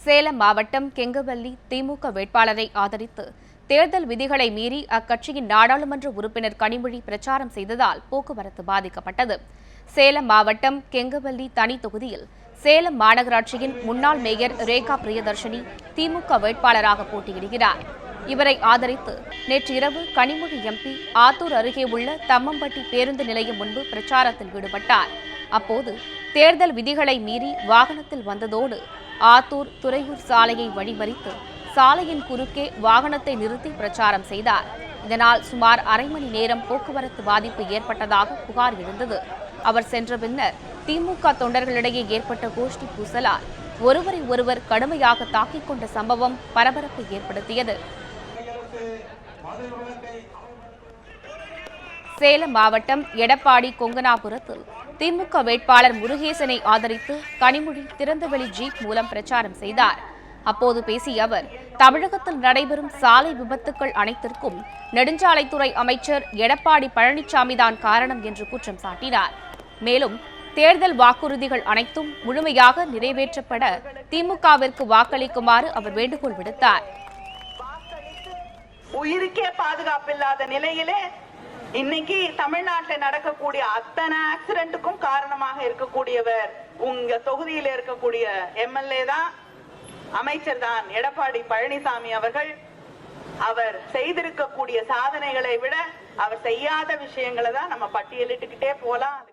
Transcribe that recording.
சேலம் மாவட்டம் கெங்கவல்லி திமுக வேட்பாளரை ஆதரித்து தேர்தல் விதிகளை மீறி அக்கட்சியின் நாடாளுமன்ற உறுப்பினர் கனிமொழி பிரச்சாரம் செய்ததால் போக்குவரத்து பாதிக்கப்பட்டது. சேலம் மாவட்டம் கெங்கவல்லி தனி தொகுதியில் சேலம் மாநகராட்சியின் முன்னாள் மேயர் ரேகா பிரியதர்ஷினி திமுக வேட்பாளராக போட்டியிடுகிறார். இவரை ஆதரித்து நேற்று இரவு கனிமொழி எம்பி ஆத்தூர் அருகே உள்ள தம்மம்பட்டி பேருந்து நிலையம் முன்பு பிரச்சாரத்தில் ஈடுபட்டார். அப்போது தேர்தல் விதிகளை மீறி வாகனத்தில் வந்ததோடு ஆத்தூர் துறையூர் சாலையை வழிமறித்து சாலையின் குறுக்கே வாகனத்தை நிறுத்தி பிரச்சாரம் செய்தார். இதனால் சுமார் அரை மணி நேரம் போக்குவரத்து பாதிப்பு ஏற்பட்டதாக புகார் எழுந்தது. அவர் சென்ற பின்னர் திமுக தொண்டர்களிடையே ஏற்பட்ட கோஷ்டி பூசலால் ஒருவரை ஒருவர் கடுமையாக தாக்கிக் கொண்ட சம்பவம் பரபரப்பை ஏற்படுத்தியது. சேலம் மாவட்டம் எடப்பாடி கொங்கனாபுரத்தில் திமுக வேட்பாளர் முருகேசனை ஆதரித்து கனிமொழி திறந்தவெளி ஜீப் மூலம் பிரச்சாரம் செய்தார். அப்போது பேசிய அவர், தமிழகத்தில் நடைபெறும் சாலை விபத்துக்கள் அனைத்திற்கும் நெடுஞ்சாலைத்துறை அமைச்சர் எடப்பாடி பழனிசாமி தான் காரணம் என்று குற்றம் சாட்டினார். மேலும் தேர்தல் வாக்குறுதிகள் அனைத்தும் முழுமையாக நிறைவேற்றப்பட திமுகவிற்கு வாக்களிக்குமாறு அவர் வேண்டுகோள் விடுத்தார். உயிருக்கே பாதுகாப்பில்லாத நிலையிலே இன்னைக்கு தமிழ்நாட்டில் நடக்கக்கூடிய அத்தனை ஆக்சிடென்ட்டுக்கும் காரணமாக இருக்கக்கூடியவர் உங்க தொகுதியில் இருக்கக்கூடிய எம்எல்ஏ தான், அமைச்சர் தான் எடப்பாடி பழனிசாமி அவர்கள். அவர் செய்திருக்கக்கூடிய சாதனைகளை விட அவர் செய்யாத விஷயங்களை தான் நம்ம பட்டியலிட்டுக்கிட்டே போலாம்.